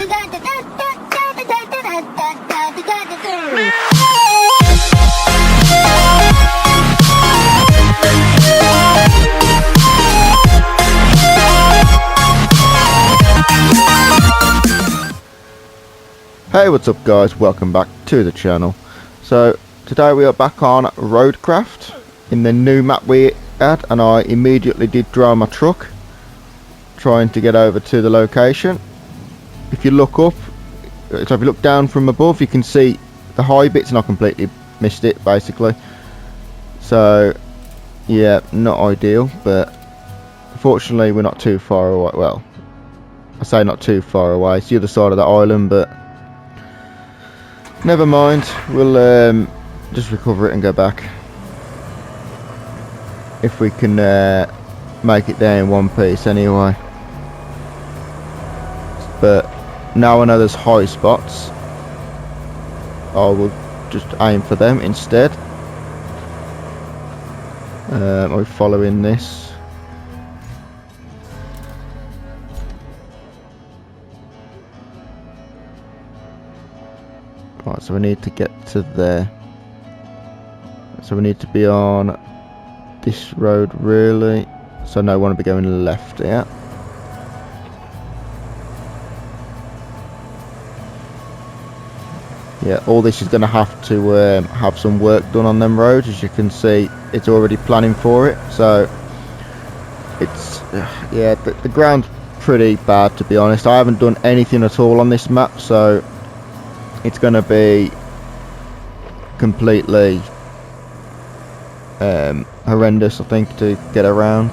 Hey, what's up guys, welcome back to the channel. So today we are back on Roadcraft in the new map we had, and I immediately did drive my truck trying to get over to the location. If you look up, so if you look down from above, you can see the high bits, and I completely missed it basically. So yeah, not ideal, but fortunately we're not too far away. Well, I say not too far away, it's the other side of the island, but never mind, we'll just recover it and go back. If we can make it there in one piece anyway. But now I know there's high spots, I will just aim for them instead. Are we following this? Right, so we need to get to there. So we need to be on this road really. So no, I want to be going left here. Yeah, all this is going to have to have some work done on them roads. As you can see, it's already planning for it. So it's yeah, the ground's pretty bad to be honest. I haven't done anything at all on this map, so it's going to be completely horrendous, I think, to get around.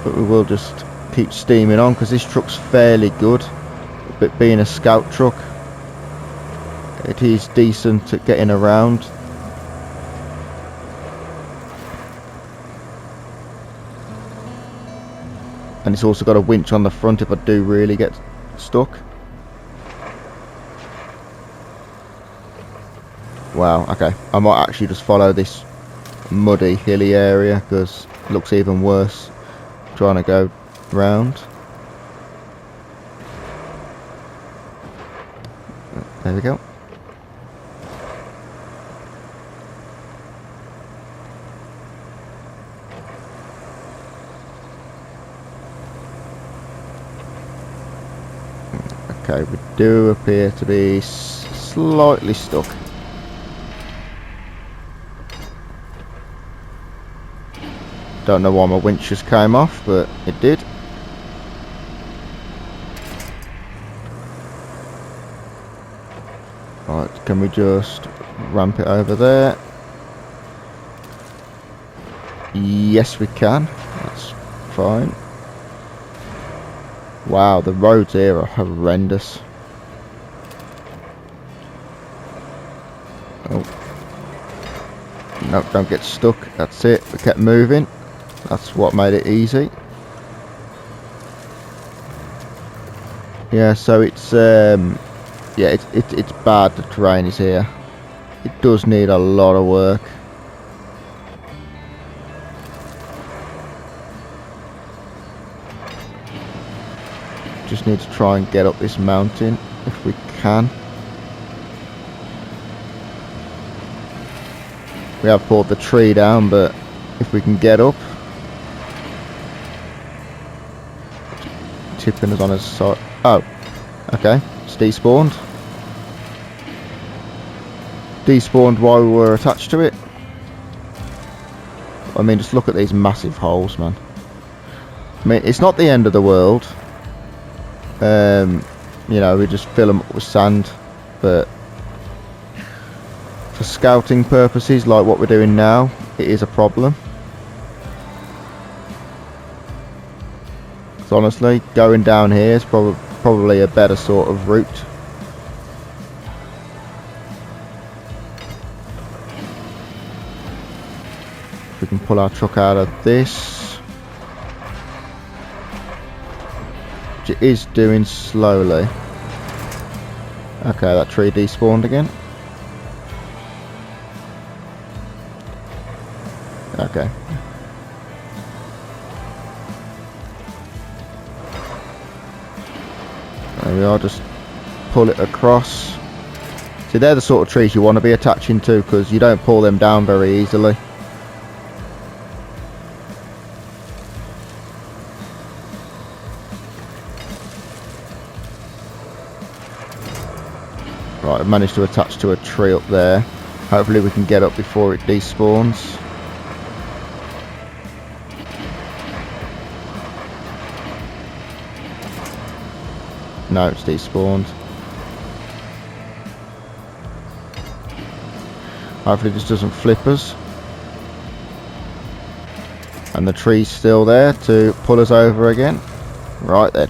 But we will just keep steaming on because this truck's fairly good. But being a scout truck, it is decent at getting around. And it's also got a winch on the front if I do really get stuck. Wow, okay, I might actually just follow this muddy hilly area because it looks even worse trying to go round. There we go. Okay, we do appear to be slightly stuck. Don't know why my winch just came off, but it did. Right, can we just ramp it over there? Yes, we can. That's fine. Wow, the roads here are horrendous. Oh. No, don't get stuck. That's it. We kept moving. That's what made it easy. Yeah, so it's yeah, it's bad. The terrain is here. It does need a lot of work. Just need to try and get up this mountain if we can. We have pulled the tree down, but if we can get up, tipping us on his side. Oh, okay. It's despawned. Despawned while we were attached to it. I mean, just look at these massive holes, man. I mean, it's not the end of the world. You know, we just fill them up with sand, but for scouting purposes, like what we're doing now, it is a problem. So honestly, going down here is probably a better sort of route. If we can pull our truck out of this, which it is doing slowly. Okay, that tree despawned again. Okay. There we are, just pull it across. See, they're the sort of trees you want to be attaching to, because you don't pull them down very easily. Right, I've managed to attach to a tree up there. Hopefully we can get up before it despawns. No, it's despawned. Hopefully this doesn't flip us. And the tree's still there to pull us over again. Right then.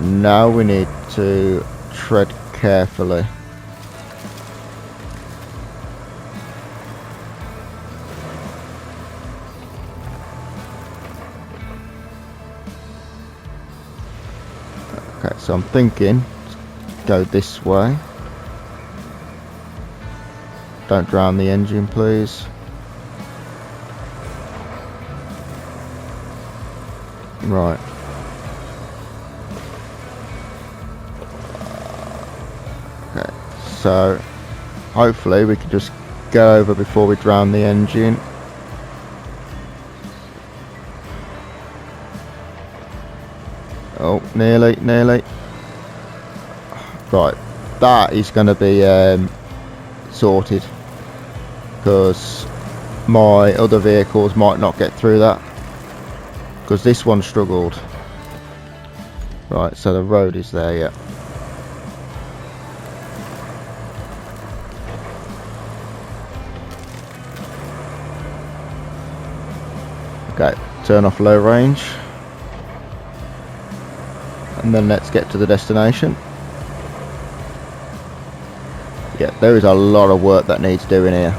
Now we need to tread carefully. Okay, so I'm thinking go this way. Don't drown the engine, please. Right. Okay, so hopefully we can just go over before we drown the engine. Oh, nearly. Right, that is going to be sorted, because my other vehicles might not get through that, because this one struggled. Right, so the road is there, yeah. Okay, turn off low range. And then let's get to the destination. Yeah, there is a lot of work that needs doing here.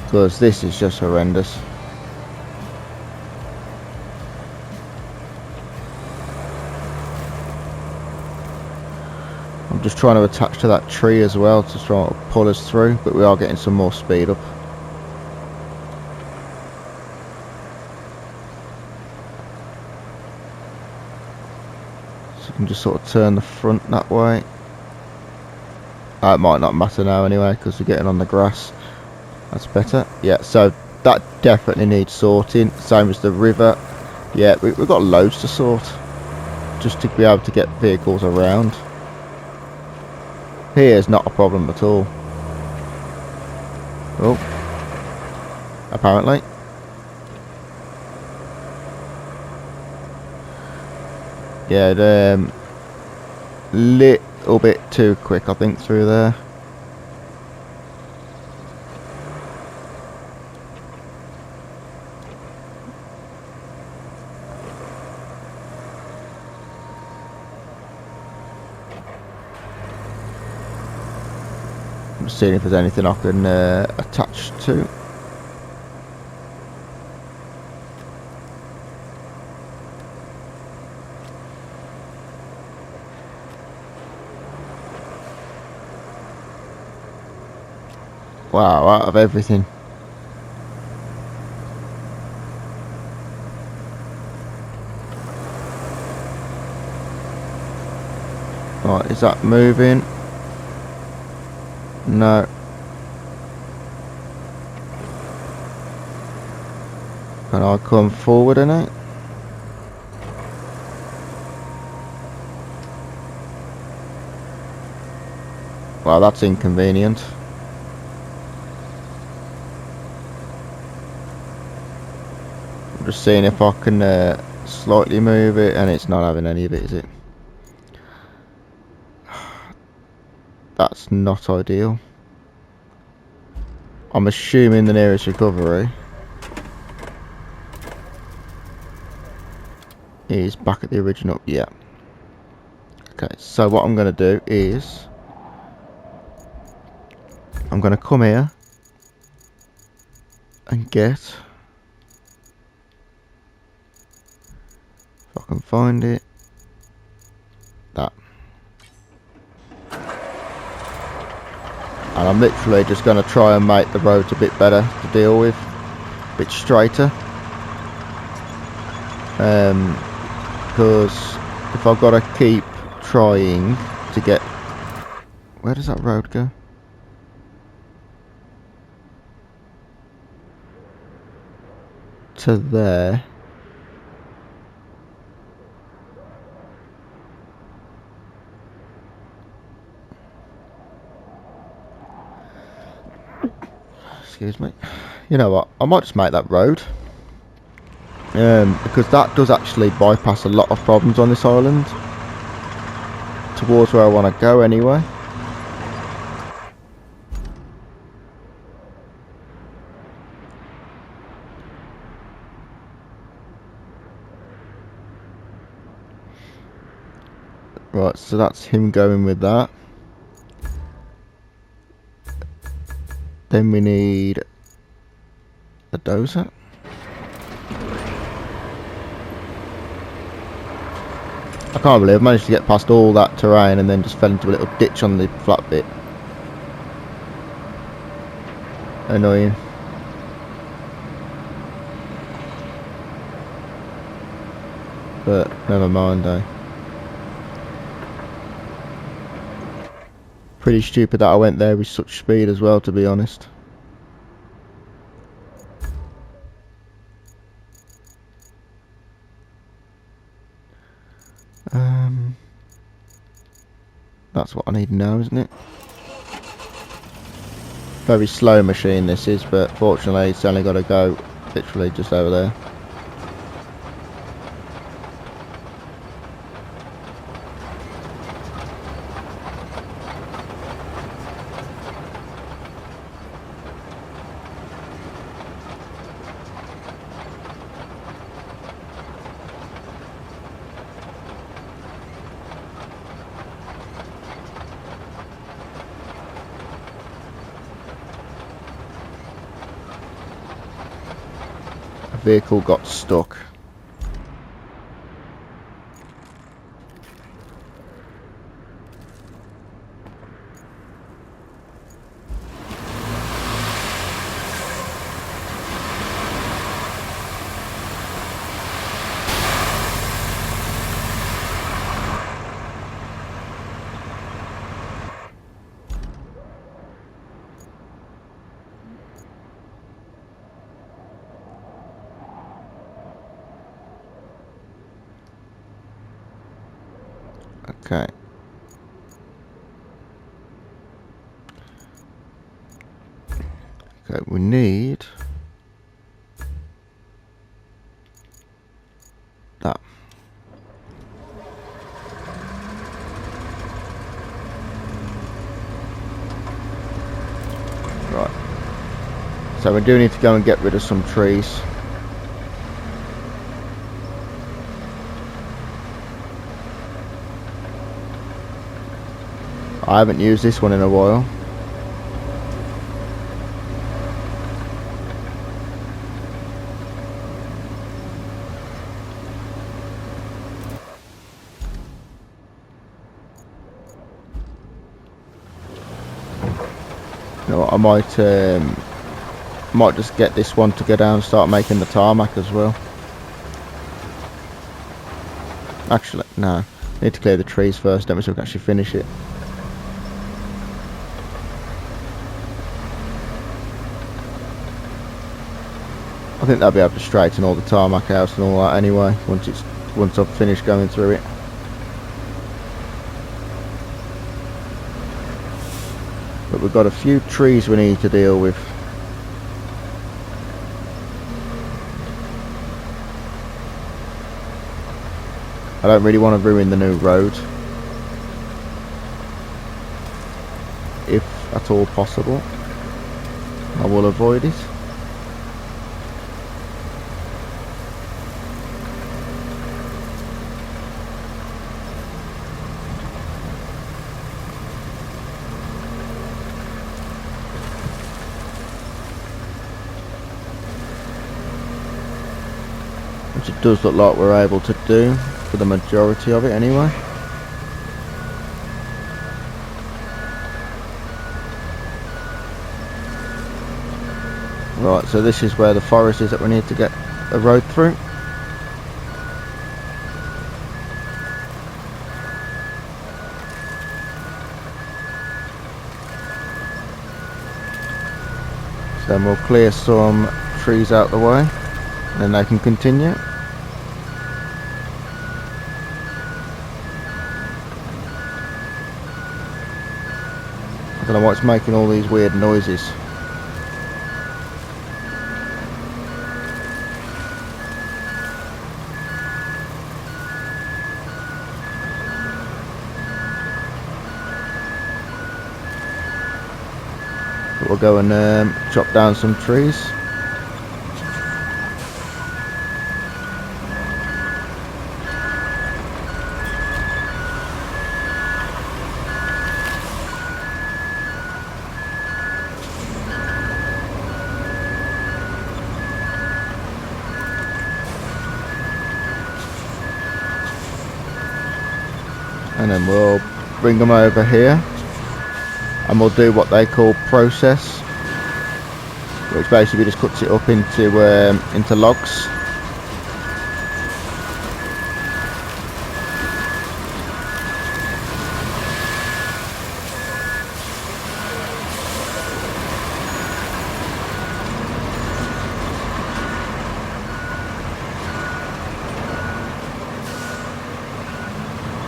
Because this is just horrendous. I'm just trying to attach to that tree as well to try to pull us through, but we are getting some more speed up. So you can just sort of turn the front that way. It might not matter now anyway, because we're getting on the grass. That's better. Yeah, so that definitely needs sorting. Same as the river. Yeah, we've got loads to sort, just to be able to get vehicles around. Here is not a problem at all. Oh, apparently. Yeah, little bit too quick, I think, through there. I'm just seeing if there's anything I can attach to. Wow, out of everything. Right, is that moving? No. Can I come forward in it? Well, that's inconvenient. I'm just seeing if I can slightly move it, and it's not having any of it, is it? That's not ideal. I'm assuming the nearest recovery is back at the original. Yeah. Okay, so what I'm going to do is I'm going to come here and get, if I can find it, that. and I'm literally just going to try and make the roads a bit better to deal with, a bit straighter. Because if I've got to keep trying to get... Where does that road go? To there. Excuse me. You know what? I might just make that road. Because that does actually bypass a lot of problems on this island. Towards where I want to go anyway. Right, so that's him going with that. Then we need a dozer. I can't believe I managed to get past all that terrain and then just fell into a little ditch on the flat bit. Annoying. But never mind, eh? Pretty stupid that I went there with such speed as well, to be honest. That's what I need now, isn't it? Very slow machine this is, but fortunately it's only got to go literally just over there. Vehicle got stuck. Okay. Okay, we need that. Right. So we do need to go and get rid of some trees. I haven't used this one in a while. You know what, I might just get this one to go down and start making the tarmac as well. Actually, no. Need to clear the trees first, don't we, so we can actually finish it. I think they'll be able to straighten all the tarmac out and all that anyway, once I've finished going through it. But we've got a few trees we need to deal with. I don't really want to ruin the new road, if at all possible. I will avoid it. Which it does look like we're able to do for the majority of it anyway. Right, so this is where the forest is that we need to get a road through. So then we'll clear some trees out the way, and then they can continue. I don't know why it's making all these weird noises. But we'll go and chop down some trees. And then we'll bring them over here, and we'll do what they call process, which basically just cuts it up into logs.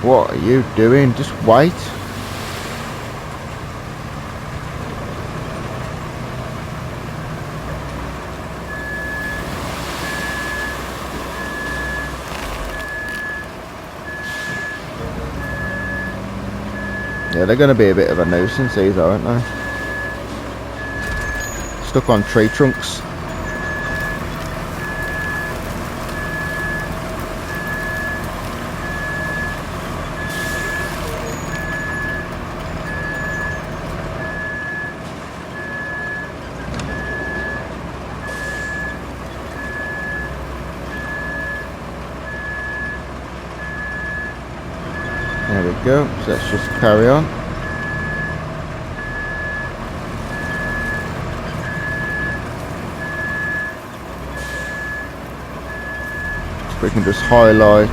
What are you doing? Just wait. Yeah, they're going to be a bit of a nuisance, these, aren't they? Stuck on tree trunks. There we go, so let's just carry on. We can just highlight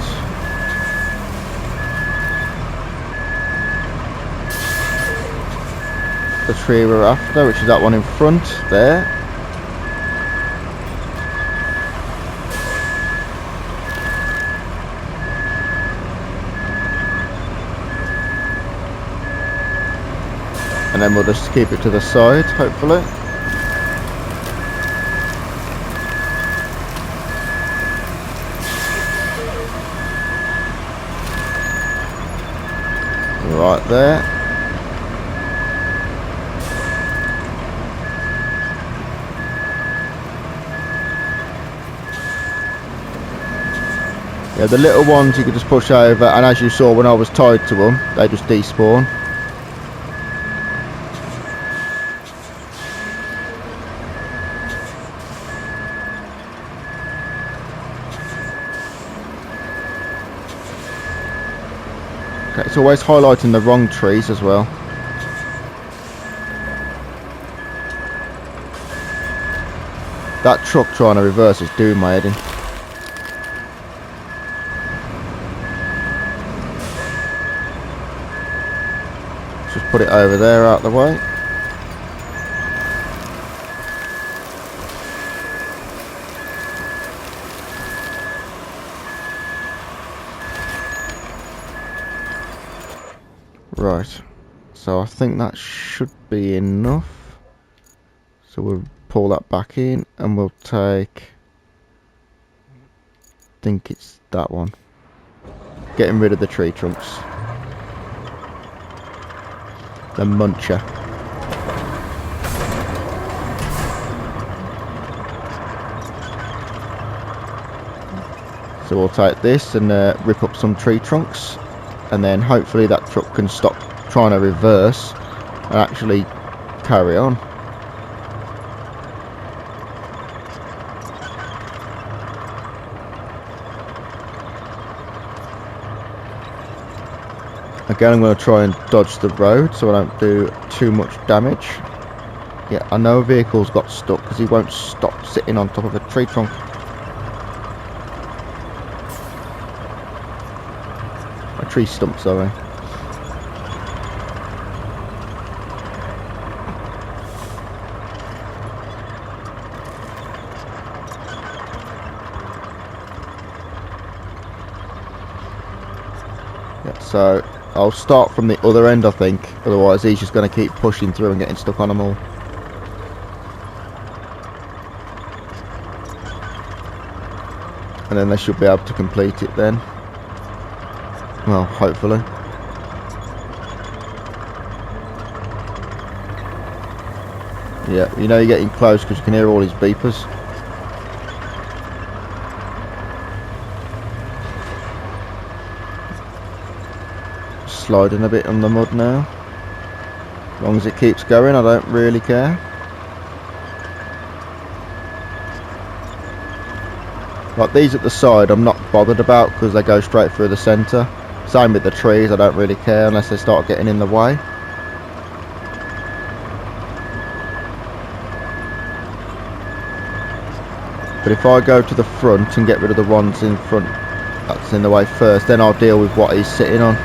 the tree we're after, which is that one in front there. And then we'll just keep it to the side, hopefully. Right there. Yeah, the little ones you could just push over, and as you saw when I was tied to them, they just despawn. Okay, it's always highlighting the wrong trees as well. That truck trying to reverse is doing my head in. Just put it over there out the way. Right, so I think that should be enough. So we'll pull that back in and we'll take, I think it's that one. Getting rid of the tree trunks. The muncher. So we'll take this and rip up some tree trunks, and then hopefully that truck can stop trying to reverse and actually carry on. Again, I'm going to try and dodge the road so I don't do too much damage. Yeah, I know a vehicle's got stuck because he won't stop sitting on top of a tree trunk. A tree stump, sorry. Yeah, so I'll start from the other end, I think. Otherwise, he's just going to keep pushing through and getting stuck on them all. And then they should be able to complete it then. Well, hopefully. Yeah, you know you're getting close because you can hear all his beepers. Sliding a bit on the mud now. As long as it keeps going, I don't really care. Like these at the side, I'm not bothered about because they go straight through the centre. Same with the trees, I don't really care unless they start getting in the way. But if I go to the front and get rid of the ones in front that's in the way first, then I'll deal with what he's sitting on.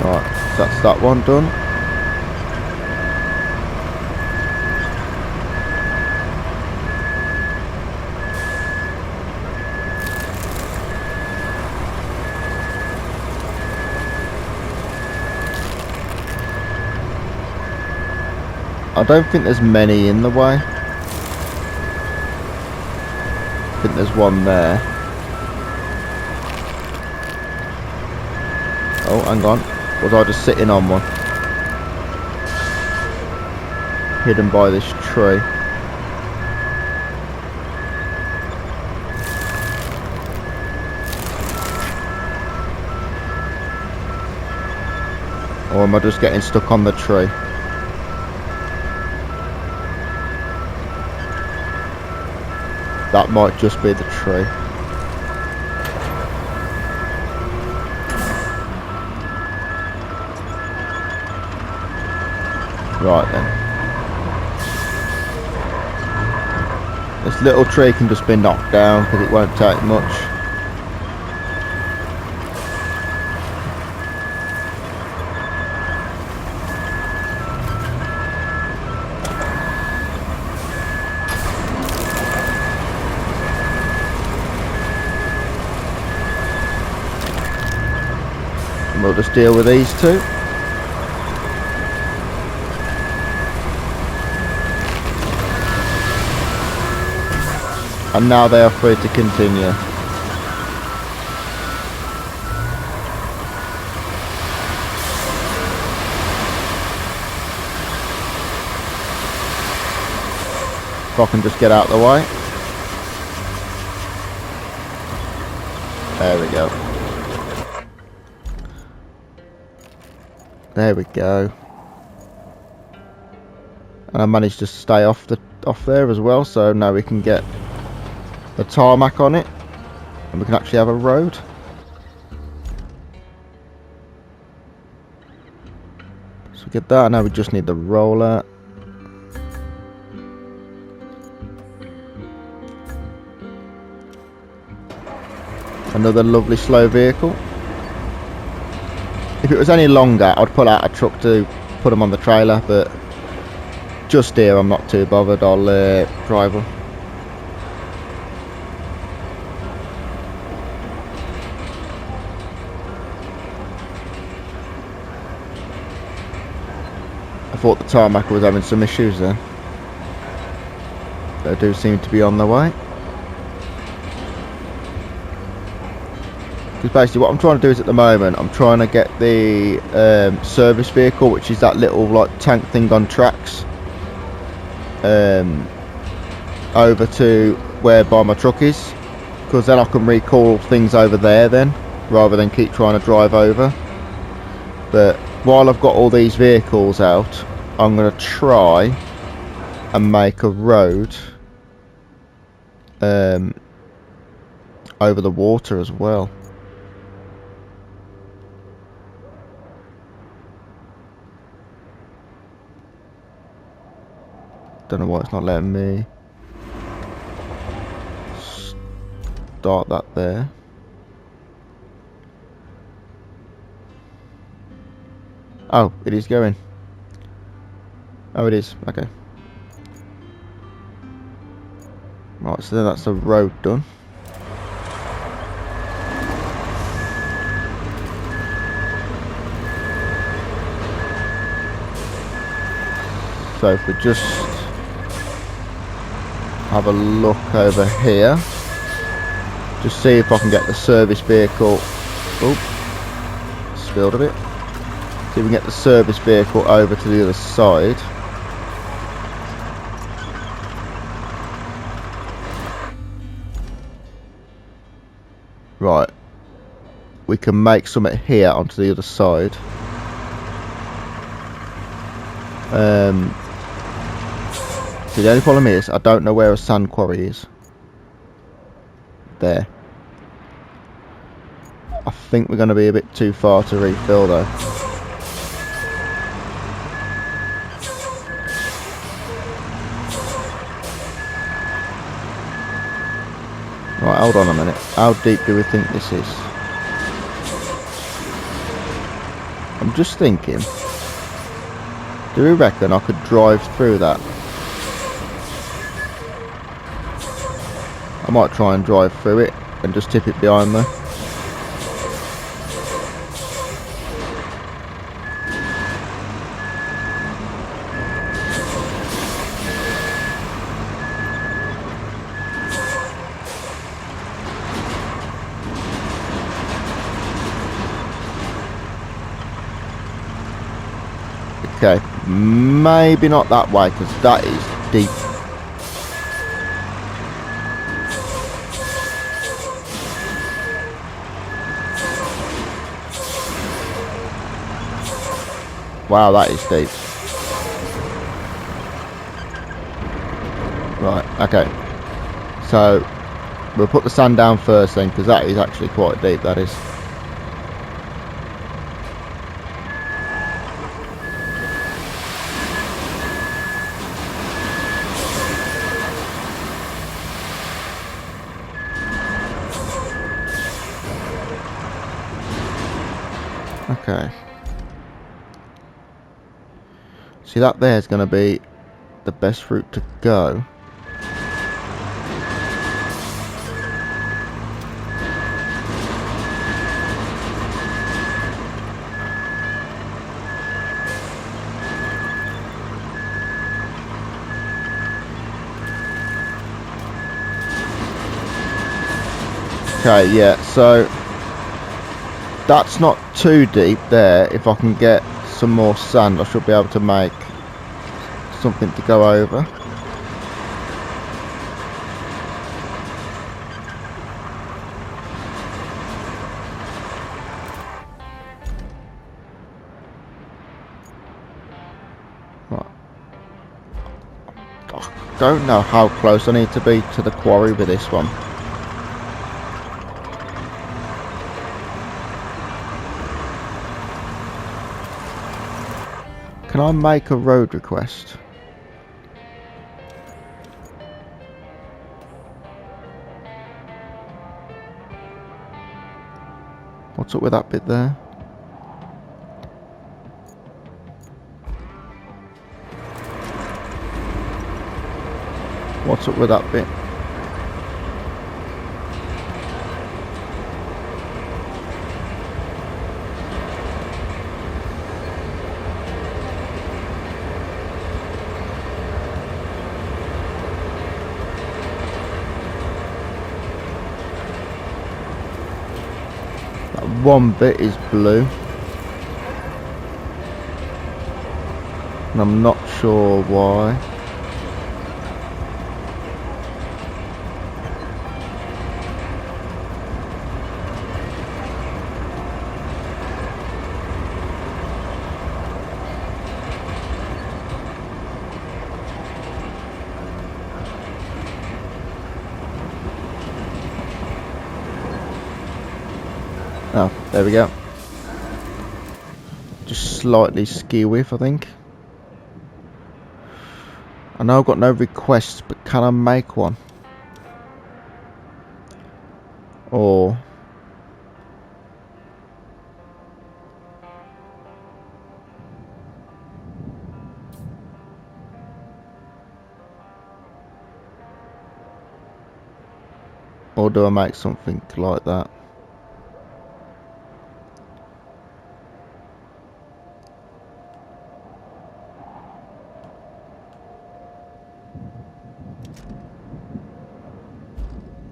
Right, so that's that one done. I don't think there's many in the way. I think there's one there. Oh, hang on. Was I just sitting on one? Hidden by this tree. Or am I just getting stuck on the tree? That might just be the tree. Right then. This little tree can just be knocked down because it won't take much. And we'll just deal with these two. And now they are free to continue. If I can just get out of the way. There we go. There we go. And I managed to stay off there as well, so now we can get the tarmac on it and we can actually have a road. So we get that, now we just need the roller. Another lovely slow vehicle. If it was any longer, I'd pull out a truck to put them on the trailer, but just here I'm not too bothered. I'll drive them. I thought the tarmac was having some issues there. They do seem to be on the way. Because basically what I'm trying to do is at the moment, I'm trying to get the service vehicle, which is that little like tank thing on tracks, over to whereby my truck is. Because then I can recall things over there then, rather than keep trying to drive over. But while I've got all these vehicles out, I'm going to try and make a road over the water as well. Don't know why it's not letting me start that there. Oh, it is going. Oh, it is. Okay. Right, so then that's the road done. So if we just have a look over here, just see if I can get the service vehicle. Oh, spilled a bit. See if we can get the service vehicle over to the other side. Right, we can make something here onto the other side. See, the only problem is I don't know where a sand quarry is. There. I think we're going to be a bit too far to refill though. Right, hold on a minute. How deep do we think this is? I'm just thinking. Do we reckon I could drive through that? I might try and drive through it and just tip it behind me. Okay, maybe not that way because that is deep. Wow, that is deep. Right, okay. So, we'll put the sand down first then, because that is actually quite deep, that is. Okay. See, that there is going to be the best route to go. Okay, yeah, so that's not too deep there. If I can get some more sand, I should be able to make something to go over. Right. I don't know how close I need to be to the quarry with this one. Can I make a road request? What's up with that bit there? What's up with that bit? One bit is blue and I'm not sure why. Oh, there we go. Just slightly skew with, I think. I know I've got no requests, but can I make one? Or... or do I make something like that?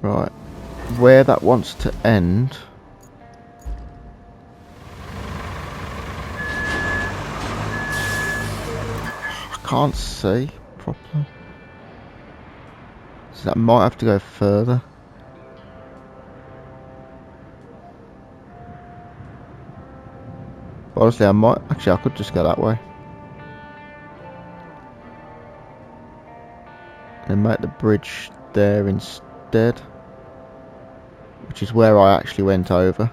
Right. Where that wants to end... I can't see properly. So that might have to go further. Honestly, I might... actually, I could just go that way. And make the bridge there instead. Which is where I actually went over.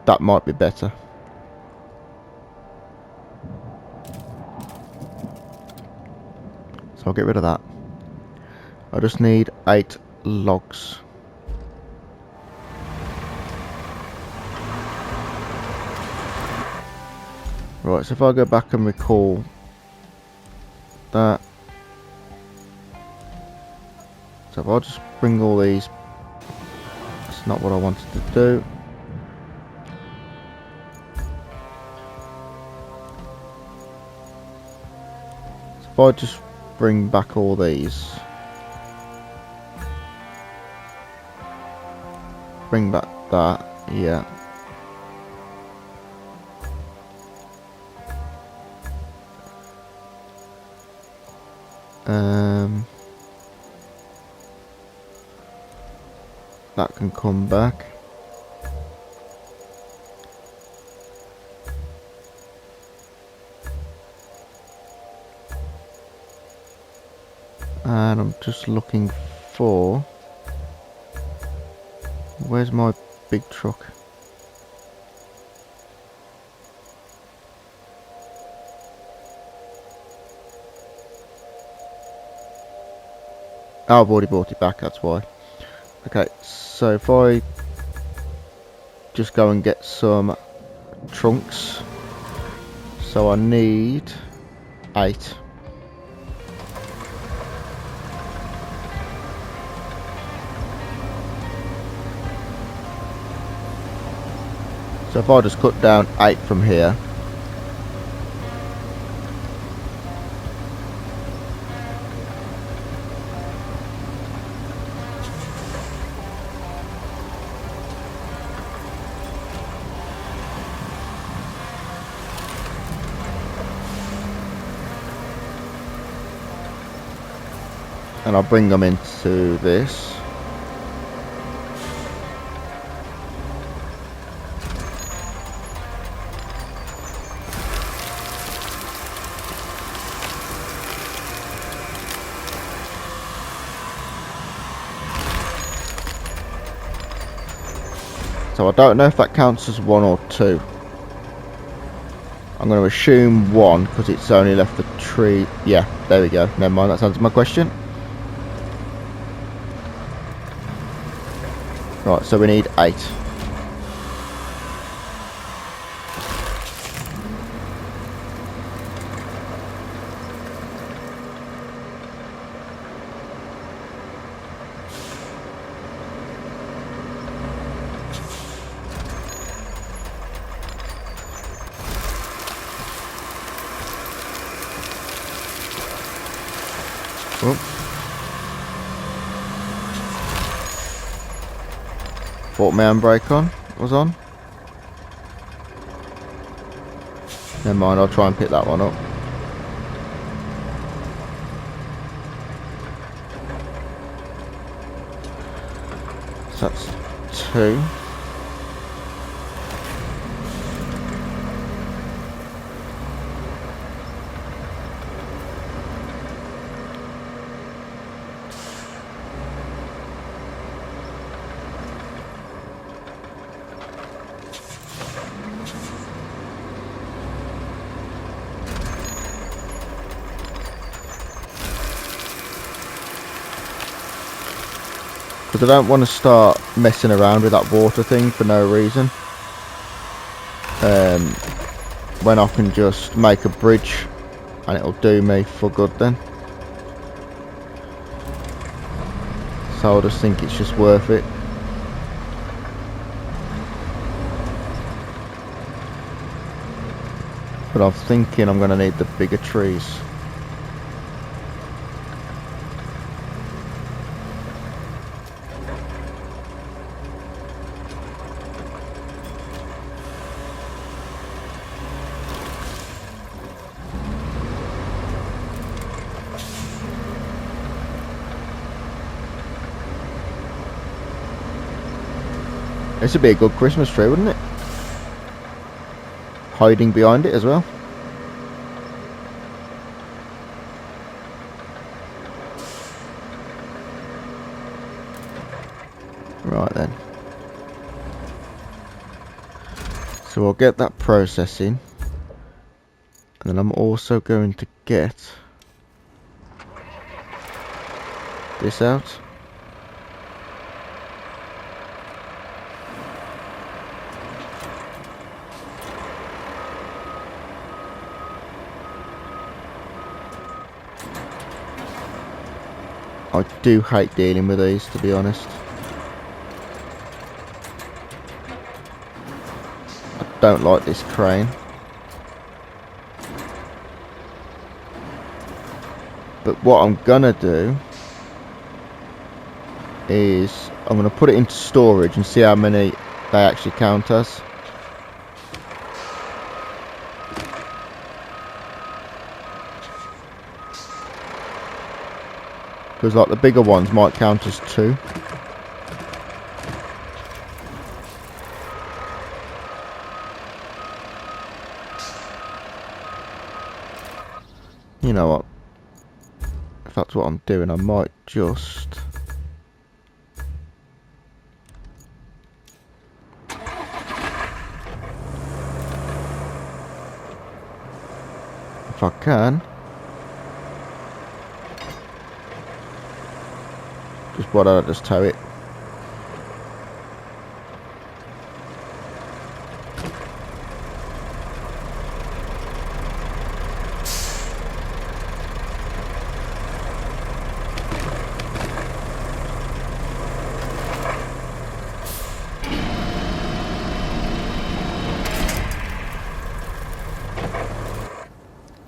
That might be better. So I'll get rid of that. I just need 8 logs. Right, so if I go back and recall that. So if I just bring all these, that's not what I wanted to do. So if I just bring back all these, bring back that, yeah. That can come back. And I'm just looking for... where's my big truck? Oh, I've already brought it back, that's why. Okay, so if I just go and get some trunks. So I need 8. So if I just cut down 8 from here. And I'll bring them into this. So I don't know if that counts as 1 or 2. I'm going to assume 1 because it's only left the tree. Yeah, there we go. Never mind, that's answered my question. Right, so we need 8. Oh. Thought my handbrake was on. Never mind, I'll try and pick that one up. So that's 2. Because I don't want to start messing around with that water thing for no reason. When I can just make a bridge and it'll do me for good then. So I just think it's just worth it. But I'm thinking I'm going to need the bigger trees. This would be a good Christmas tree, wouldn't it? Hiding behind it as well. Right then. So I'll get that processing. And then I'm also going to get this out. I do hate dealing with these, to be honest. I don't like this crane. But what I'm gonna do is I'm gonna put it into storage and see how many they actually count as. Because like the bigger ones might count as 2. You know what? If that's what I'm doing, I might just... If I can... Why don't I just tow it?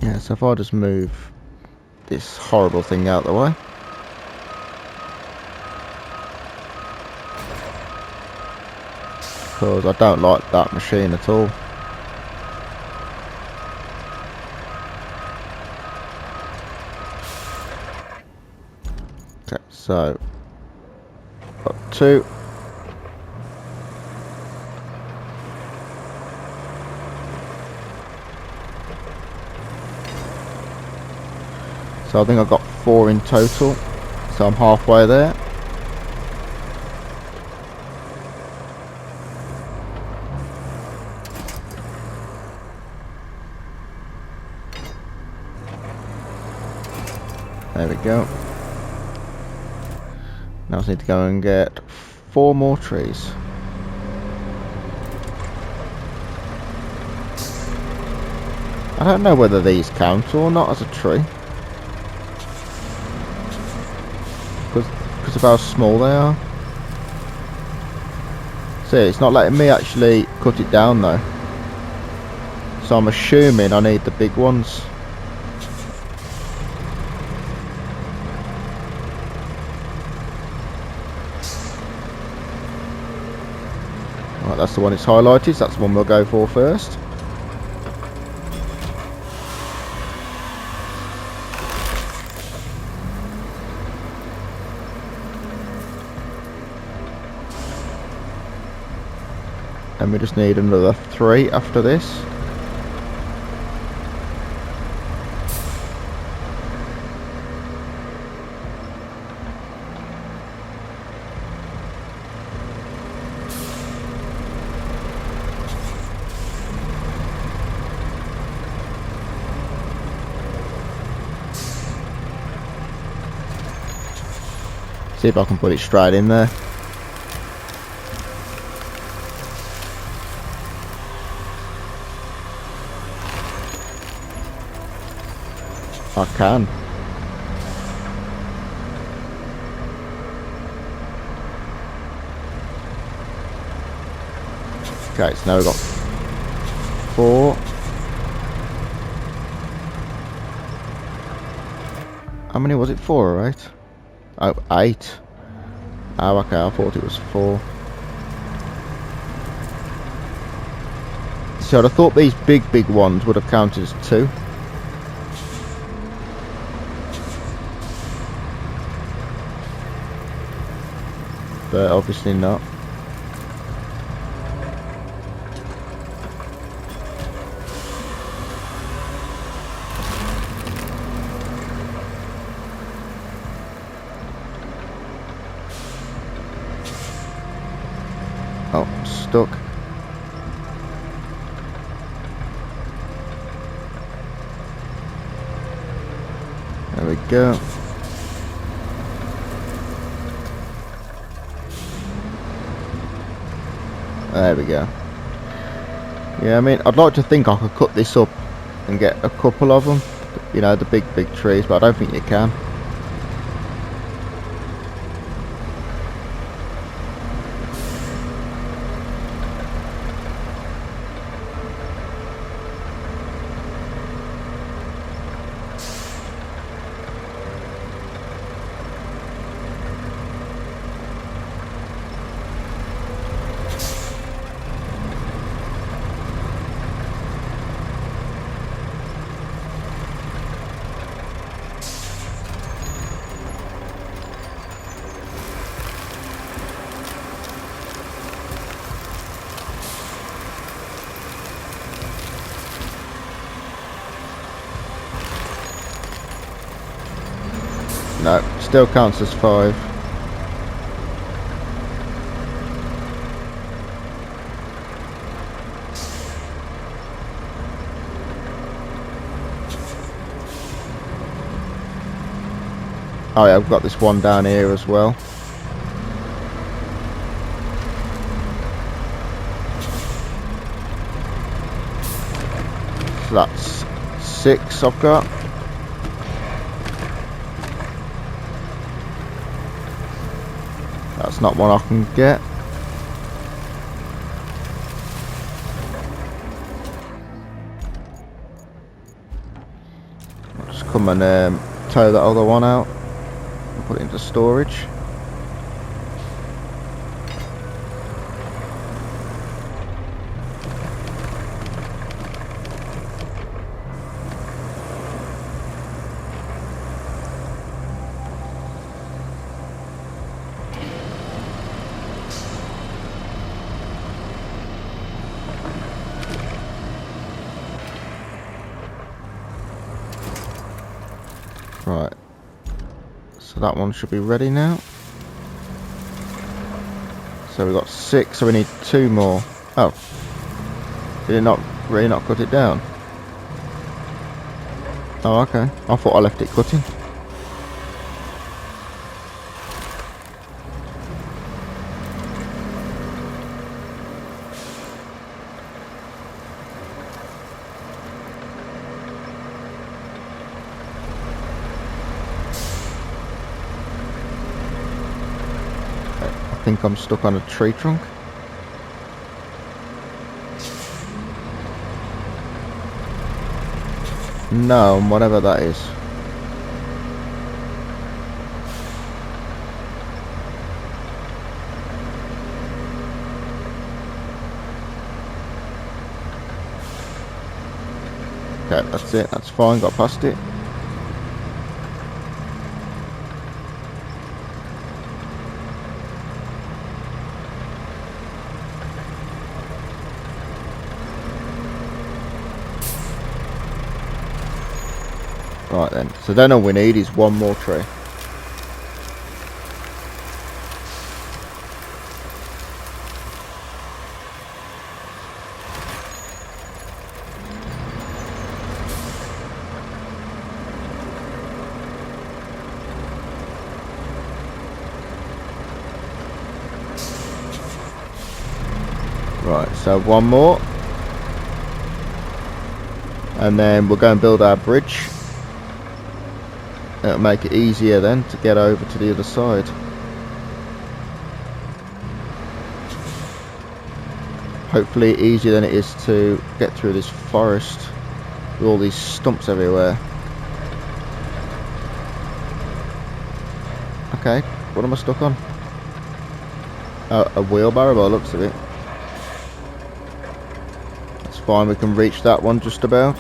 Yeah, so if I just move this horrible thing out the way. Because I don't like that machine at all. Okay, so got 2. So I think I've got 4 in total. So I'm halfway there. There we go. Now I just need to go and get 4 more trees. I don't know whether these count or not as a tree. Because of how small they are. See, it's not letting me actually cut it down though. So I'm assuming I need the big ones. Right, that's the one it's highlighted, so that's the one we'll go for first. And we just need another 3 after this. See if I can put it straight in there. I can. Okay, so now we've got 4. How many was it? 4 or 8? Oh, 8. Oh, okay, I thought it was 4. So I thought these big ones would have counted as 2. But obviously not. Oh, I'm stuck. There we go. There we go. Yeah, I mean, I'd like to think I could cut this up and get a couple of them. You know, the big trees, but I don't think you can. No, still counts as 5. Oh yeah, I've got this one down here as well. So that's 6 I've got. That's not one I can get. I'll just come and tow that other one out and put it into storage. Right, so that one should be ready now. So we've got 6, so we need 2 more. Oh, did it not really not cut it down? Oh, okay. I thought I left it cutting. I think I'm stuck on a tree trunk. No, whatever that is. Okay, that's it, that's fine, got past it. Right then, so then all we need is one more tree. Right, so one more. And then we'll go and build our bridge. It'll make it easier then to get over to the other side. Hopefully easier than it is to get through this forest with all these stumps everywhere. Okay, what am I stuck on? A wheelbarrow by the looks of it. That's fine, we can reach that one just about.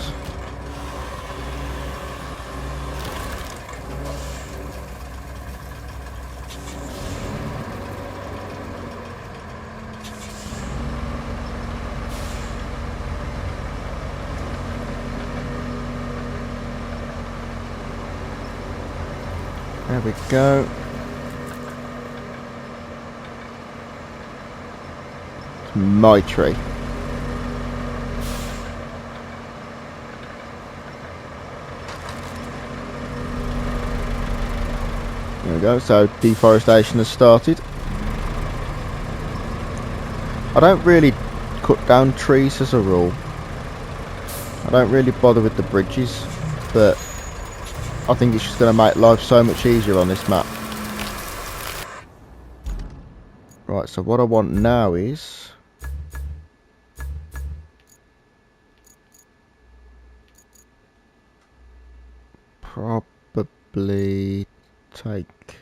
There we go. It's my tree. There we go, so deforestation has started. I don't really cut down trees as a rule. I don't really bother with the bridges, but I think it's just going to make life so much easier on this map. Right, so what I want now is... probably take...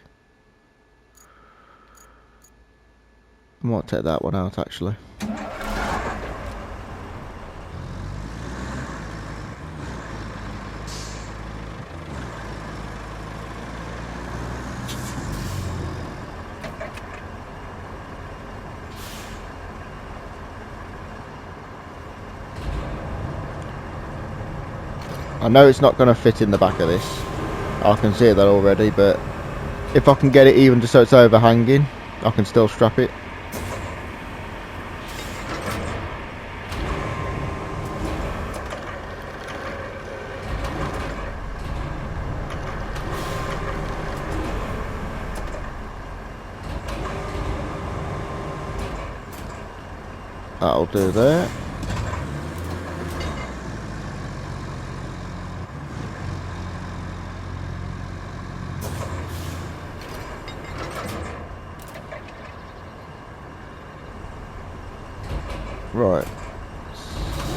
I might take that one out actually. I know it's not going to fit in the back of this. I can see that already, but if I can get it even just so it's overhanging, I can still strap it. That'll do there. Right,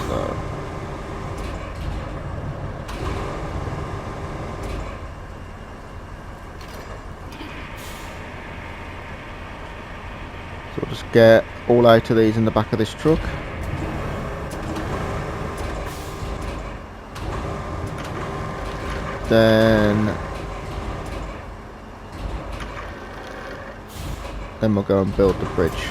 so we'll just get all 8 of these in the back of this truck. Then we'll go and build the bridge.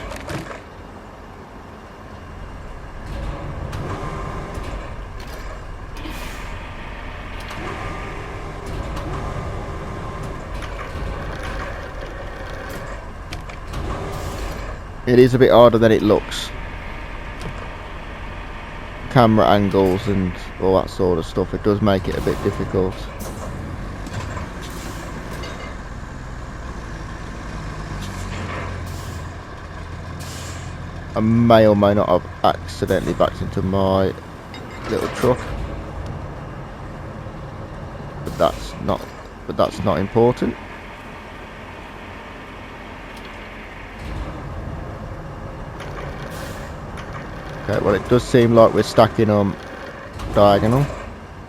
It is a bit harder than it looks. Camera angles and all that sort of stuff, it does make it a bit difficult. I may or may not have accidentally backed into my little truck, but that's not important. Okay, well it does seem like we're stacking them diagonal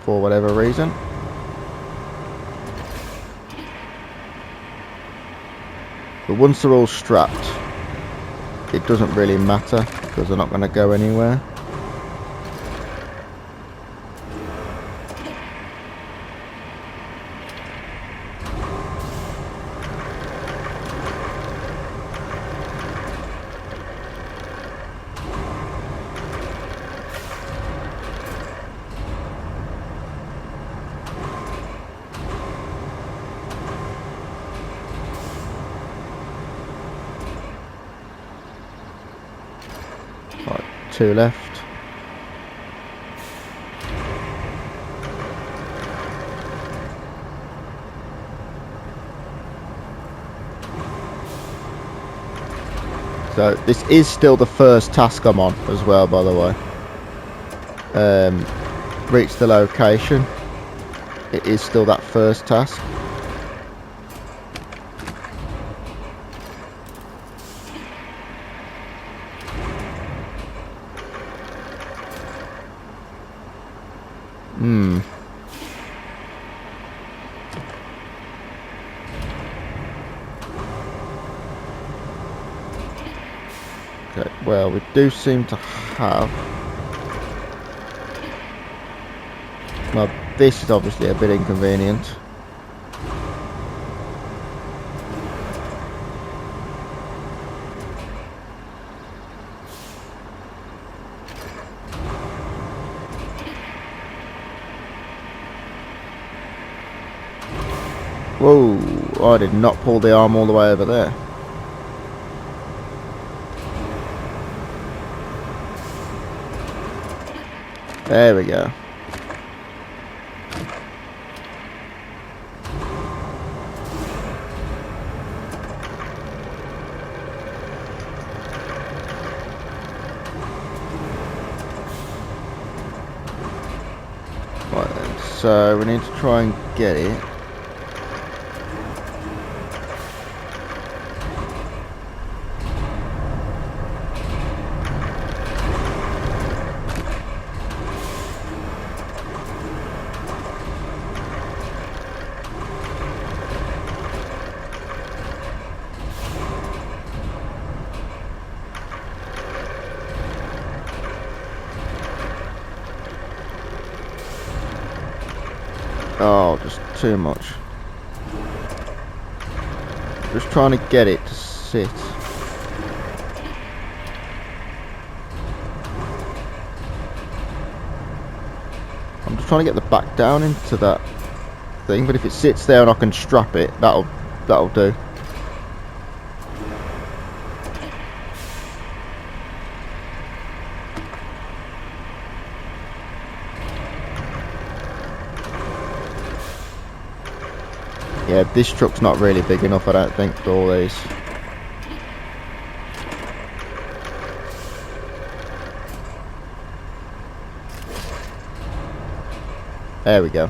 for whatever reason. But once they're all strapped, it doesn't really matter because they're not going to go anywhere. Right, 2 left. So this is still the first task I'm on as well, by the way. Reach the location. It is still that first task. Okay, well, we do seem to have... Well, this is obviously a bit inconvenient. Whoa, I did not pull the arm all the way over there. There we go. Right then, so we need to try and get it. Oh, just too much. Just trying to get it to sit. I'm just trying to get the back down into that thing, but if it sits there and I can strap it, that'll do. Yeah, this truck's not really big enough, I don't think, for all these. There we go.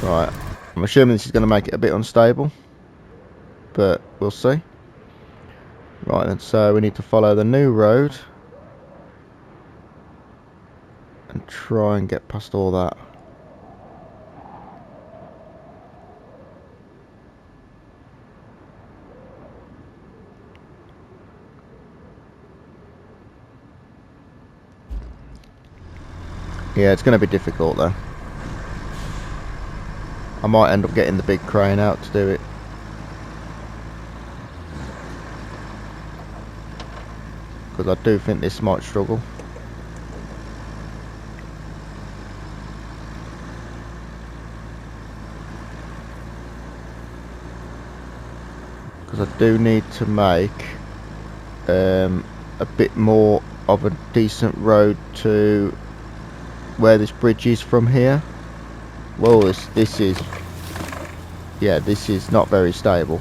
Right, I'm assuming this is going to make it a bit unstable, but we'll see. Right then, so we need to follow the new road and try and get past all that. Yeah, it's going to be difficult though. I might end up getting the big crane out to do it. Because I do think this might struggle. Because I do need to make a bit more of a decent road to where this bridge is from here. Whoa, this is, yeah, this is not very stable.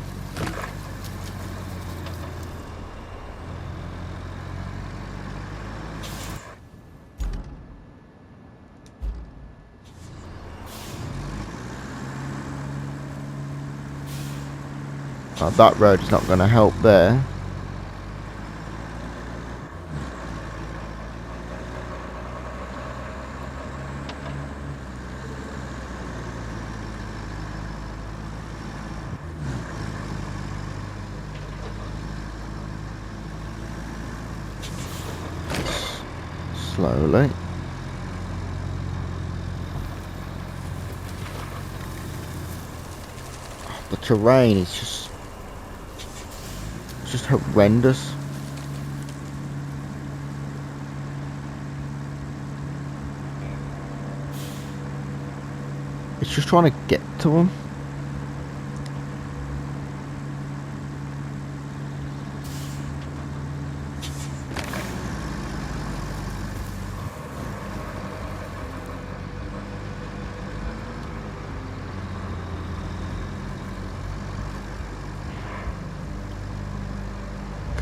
That road is not going to help there. Slowly. The terrain is just horrendous. It's just trying to get to them.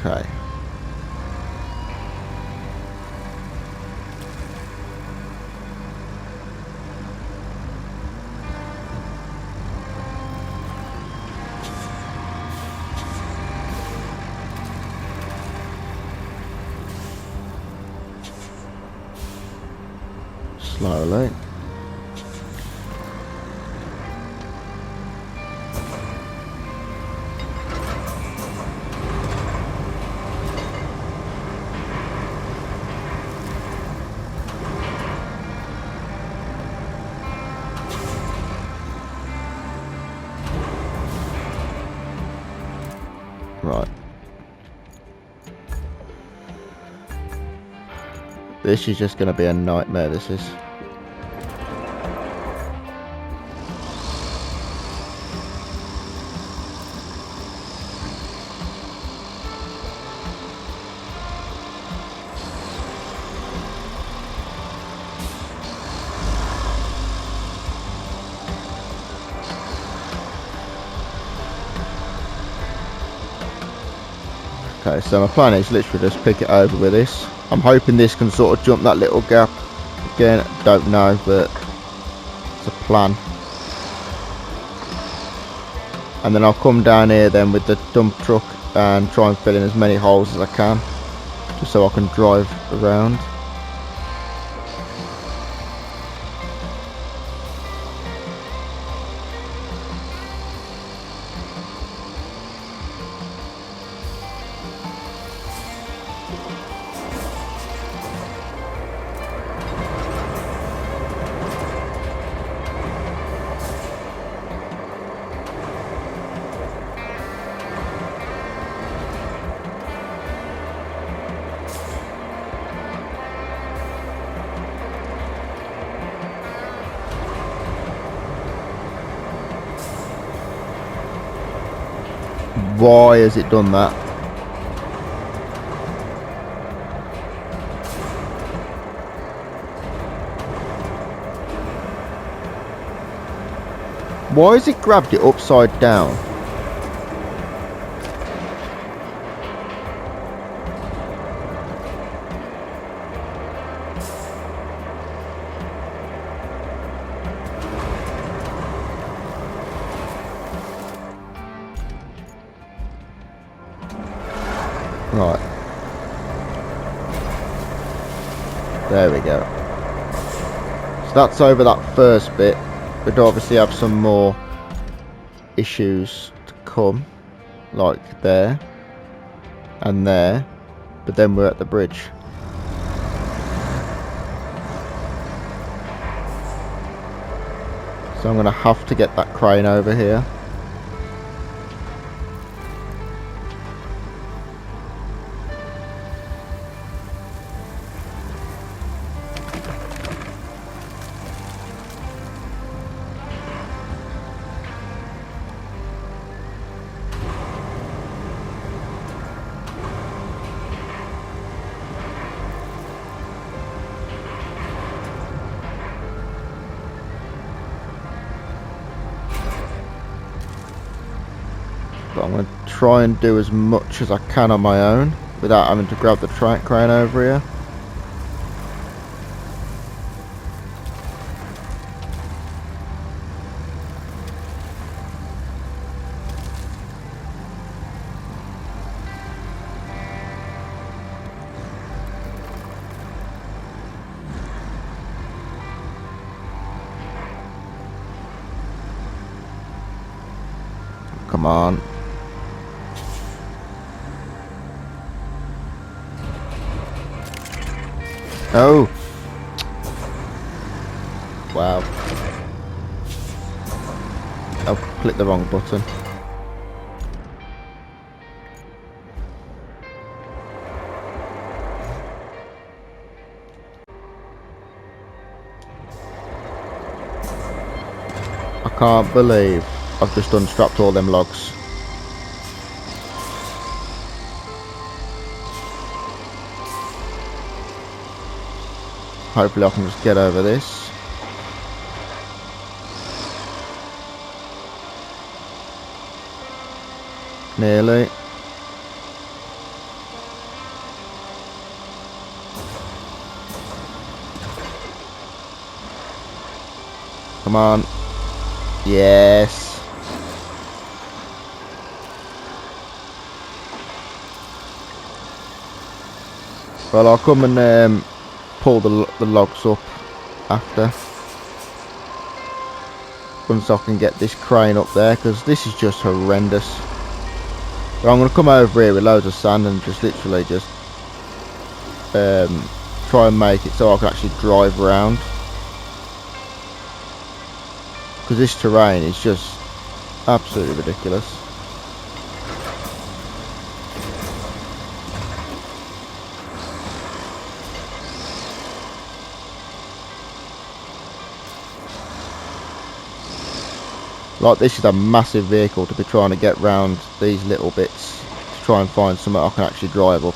Okay. Slowly. Right. This is just going to be a nightmare, this is. Okay, so my plan is literally just pick it over with this. I'm hoping this can sort of jump that little gap. Again, don't know, but it's a plan. And then I'll come down here then with the dump truck and try and fill in as many holes as I can, just so I can drive around. Why has it done that? Why has it grabbed it upside down? Right. There we go. So that's over that first bit. We'd obviously have some more issues to come, like there and there, but then we're at the bridge. So I'm going to have to get that crane over here. But I'm going to try and do as much as I can on my own without having to grab the crane over here. Come on. Oh. Wow. I've clicked the wrong button. I can't believe I've just unstrapped all them logs. Hopefully I can just get over this. Nearly. Come on. Yes. Well, I'll come and pull the logs up after. Once I can get this crane up there, because this is just horrendous. But I'm going to come over here with loads of sand and just literally just try and make it so I can actually drive around. Because this terrain is just absolutely ridiculous. Like, this is a massive vehicle to be trying to get round these little bits to try and find something I can actually drive up.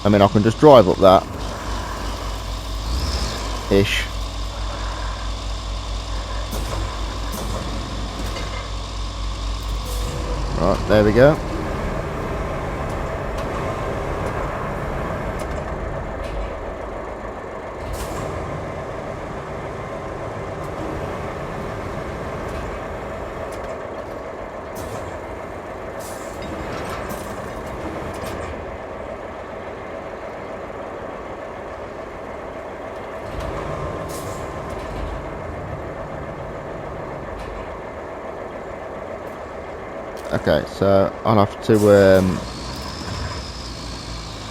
I mean, I can just drive up that ish. Right, there we go. Okay, so I'll have to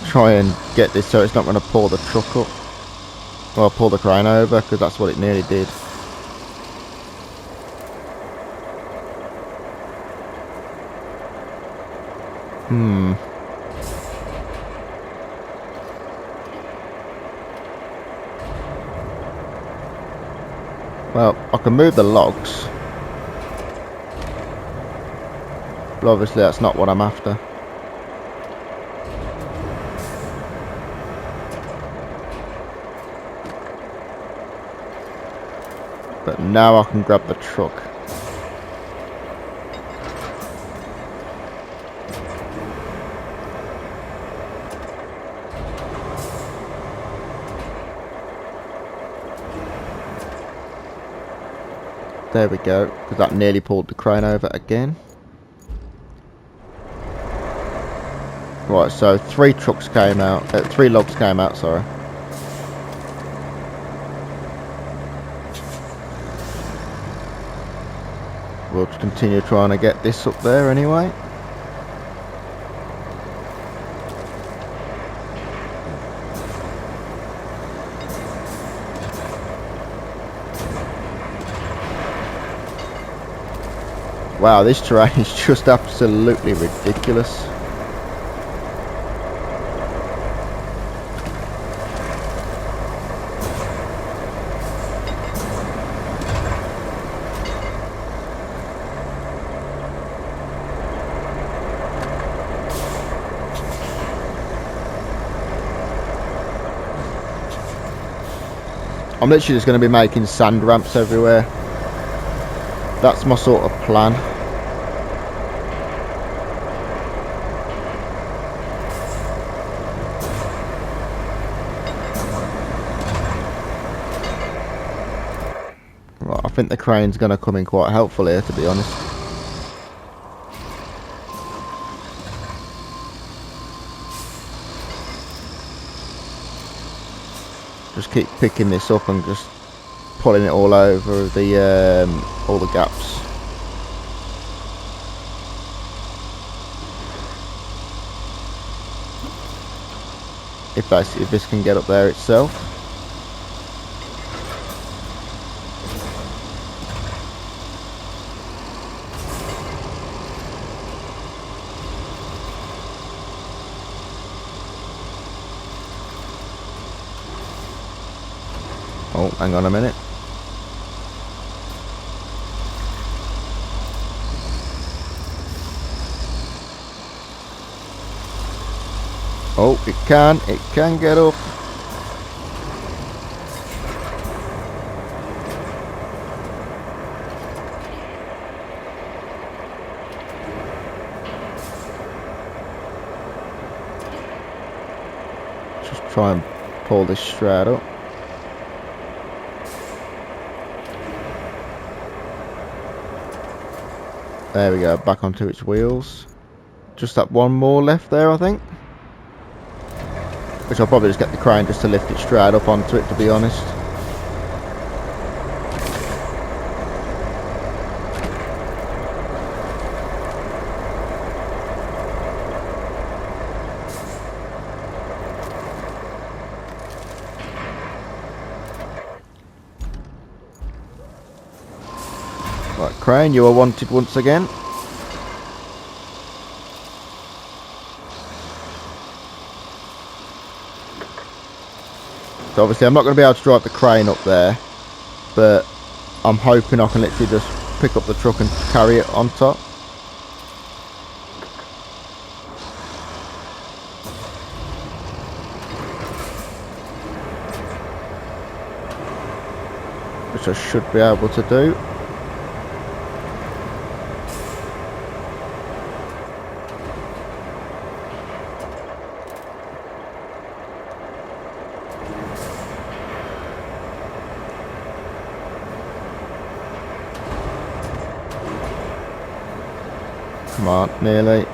try and get this so it's not going to pull the truck up. Well, pull the crane over, because that's what it nearly did. Well, I can move the logs. But obviously that's not what I'm after. But now I can grab the truck. There we go, because that nearly pulled the crane over again. Right, so three logs came out, sorry. We'll continue trying to get this up there anyway. Wow, this terrain is just absolutely ridiculous. I'm literally just going to be making sand ramps everywhere. That's my sort of plan. Right, I think the crane's going to come in quite helpful here, to be honest. Just keep picking this up and just pulling it all over all the gaps. If this can get up there itself. Oh, hang on a minute. Oh, it can get up. try and pull this straight up. There we go, back onto its wheels. Just that one more left there, I think. Which I'll probably just get the crane just to lift it straight up onto it, to be honest. Right, crane, you are wanted once again. So obviously I'm not going to be able to drive the crane up there, but I'm hoping I can literally just pick up the truck and carry it on top. Which I should be able to do. Come on, nearly.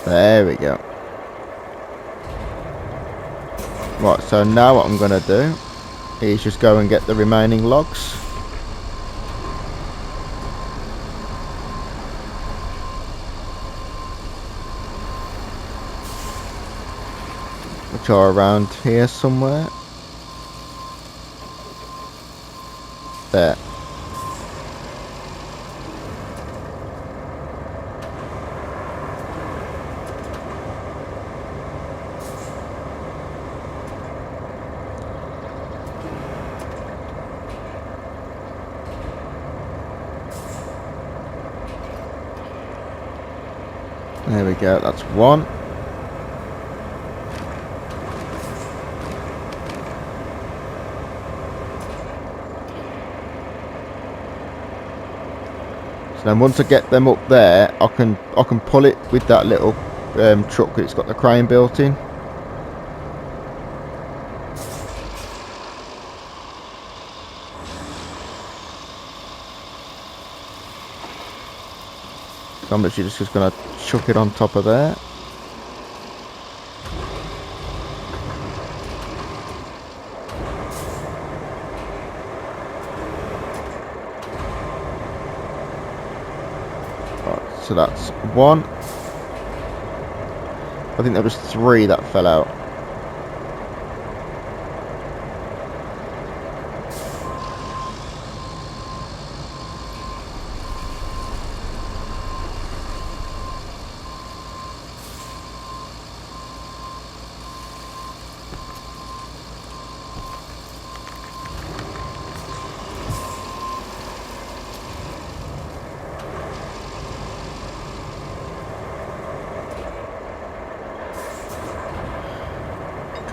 There we go. Right, so now what I'm going to do is just go and get the remaining logs. Which are around here somewhere. There. There we go, that's one. So then once I get them up there, I can pull it with that little truck that's got the crane built in. So I'm literally just going to chuck it on top of there. Right, so that's one. I think there was three that fell out.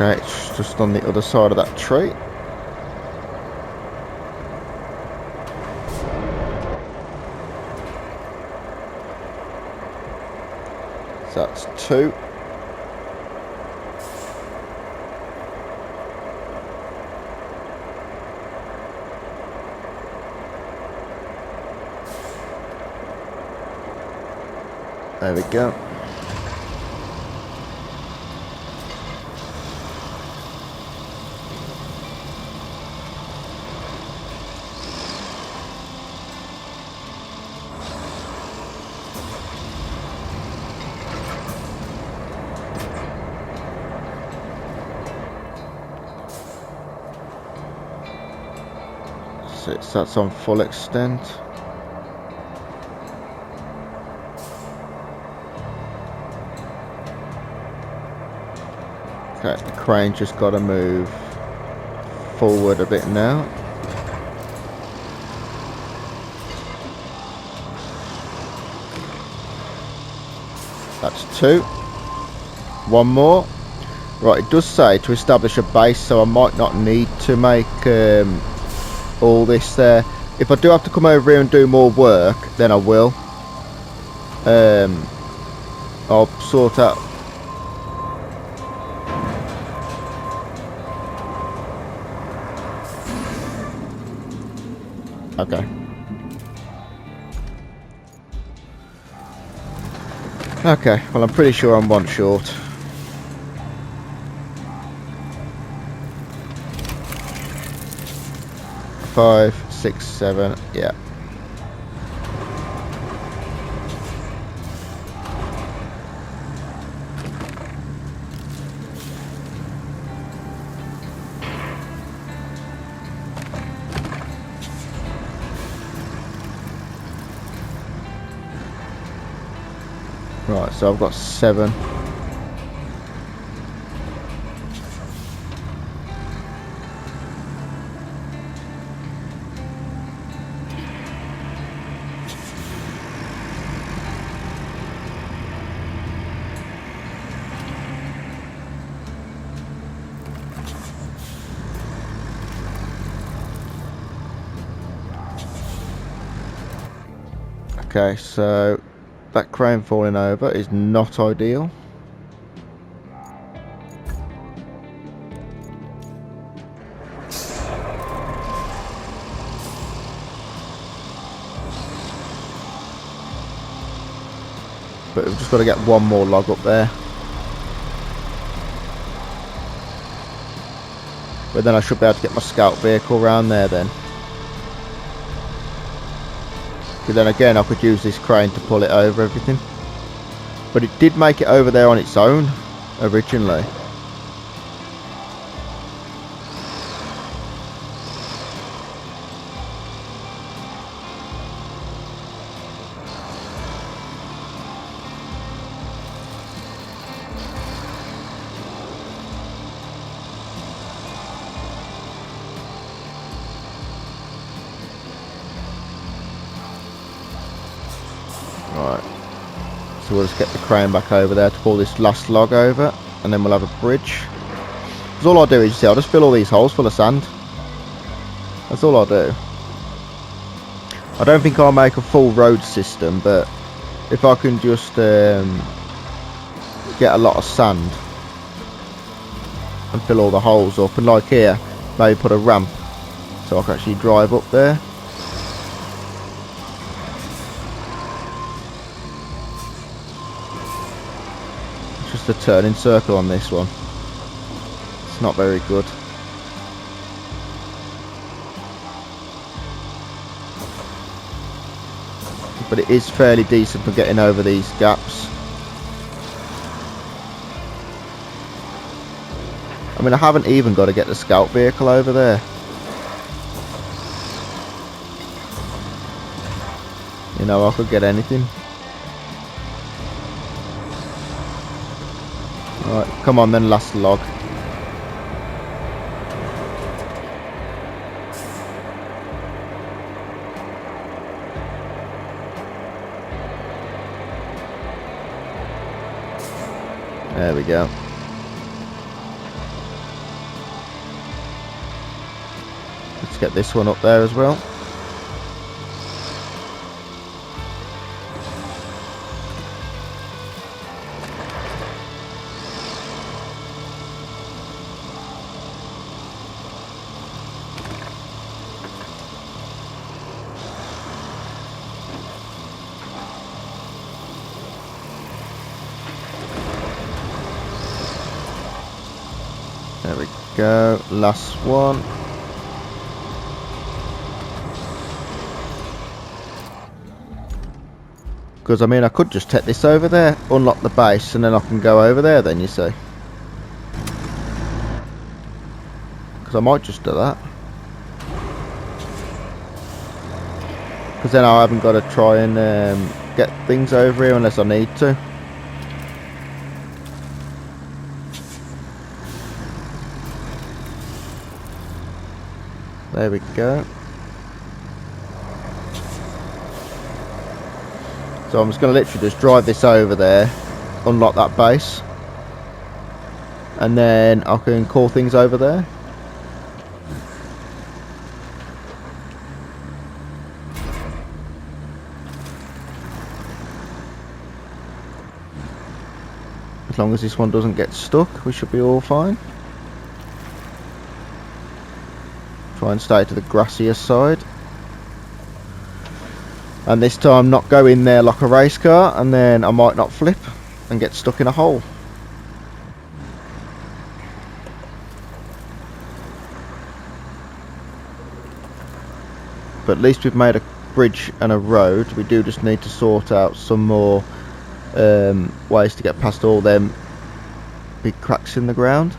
Okay, it's just on the other side of that tree. So that's two. There we go. So that's on full extent. Okay, the crane just got to move forward a bit now. That's 2. 1 more. Right, it does say to establish a base, so I might not need to make all this there. If I do have to come over here and do more work, then I will. I'll sort out. Okay. Okay, well I'm pretty sure I'm 1 short. Five, 6, 7, yeah. Right, so I've got 7. Okay, so that crane falling over is not ideal. But we've just got to get 1 more log up there. But then I should be able to get my scout vehicle around there then. But then again I could use this crane to pull it over everything. But it did make it over there on its own originally. Right, so we'll just get the crane back over there to pull this last log over, and then we'll have a bridge. Because all I do is, you see, I'll just fill all these holes full of sand. That's all I do. I don't think I'll make a full road system, but if I can just get a lot of sand and fill all the holes up, and like here, maybe put a ramp so I can actually drive up there. Just a turning circle on this one. It's not very good. But it is fairly decent for getting over these gaps. I mean, I haven't even got to get the scout vehicle over there. You know, I could get anything. Right, come on then, last log. There we go. Let's get this one up there as well. There we go, last one. Because I mean, I could just take this over there, unlock the base, and then I can go over there then, you see. Because I might just do that. Because then I haven't got to try and get things over here unless I need to. There we go. So I'm just going to literally just drive this over there, unlock that base, and then I can call things over there. As long as this one doesn't get stuck, we should be all fine. Try and stay to the grassier side. And this time not go in there like a race car, and then I might not flip and get stuck in a hole. But at least we've made a bridge and a road. We do just need to sort out some more ways to get past all them big cracks in the ground.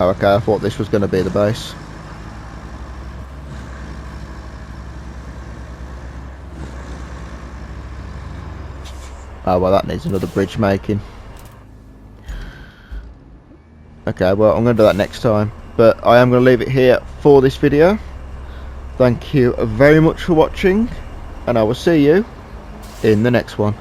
Oh, okay, I thought this was going to be the base. Oh, well, that needs another bridge making. Okay, well, I'm going to do that next time. But I am going to leave it here for this video. Thank you very much for watching, and I will see you in the next one.